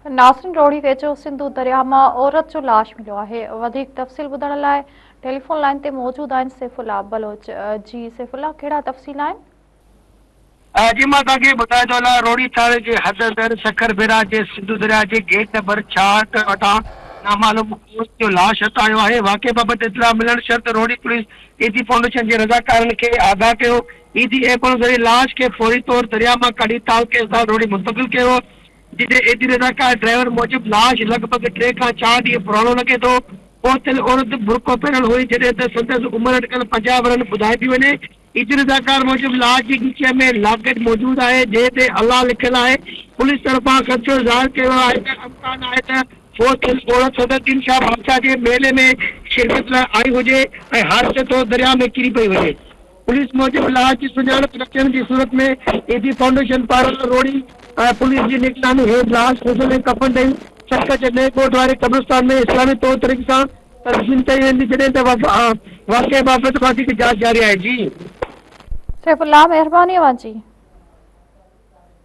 नासिन रोड़ी वेझो सिंधु दरिया में औरत जो लाश मिलो है। तफ़सील ॿुधण लाइ टेलीफोन लाइन ते मौजूद आहिनि सैफुल्ला बलोच। जी सैफुल्ला, कहिड़ा तफ़सील आहिनि? जी मां तव्हांखे ॿुधाए थो हलां, रोड़ी थाणे जे हद अंदरि सकरबेरा जे सिंधु दरिया जे गेट नंबर 66 वटां नामालूम जो लाश हथायो आहे। वाक़े बाबति इतला मिलण शर्त रोड़ी पुलिस ईदी फाउंडेशन जे रज़ाकारनि खे आगाह कयो। ईदी ऐपण ज़रिए लाश खे फौरी तौर दरिया मां कढी तालके सां रोड़ी मुंतक़िल कयो। जिते ईदी रज़ाकार ड्राइवर मूजिब लाश लॻभॻि 3 खां 4 ॾींहं पुराणो लॻे थो। पहुतल औरत बुरको पहिरियल हुई, जॾहिं त संदसि उमिरि अटिकल 50 वरनि ॿुधाए थी वञे। ईदी रज़ाकार मूजिब लाश जी ॻिचीअ में लॉकेट मौजूद आहे, जंहिं ते अल्लाह लिखियल आहे। पुलिस तरफ़ां ख़दशो ज़ाहिर कयो आहे त इम्कान आहे त पहुतल औरत सदरुद्दीन शाह बादशाह जे मेले में शिरकत लाइ आई हुजे ऐं हादसे तो दरिया में किरी पई हुजे। पुलिस मूजिब लाश जी सुञाणप न थियण जी सूरत में ईदी फाउंडेशन पारां रोड़ी पुलिस जी निगरानी हेठि लाश गुसल ऐं कफन ॾेई सड़क जे नए कोट वारे कब्रिस्तान में इस्लामी तौर तरीक़े सां तक़सीम कई वेंदी, जॾहिं त वाक़े बाबति वधीक जांच जारी आहे। जी सैफुल्ला, मेहरबानी जी।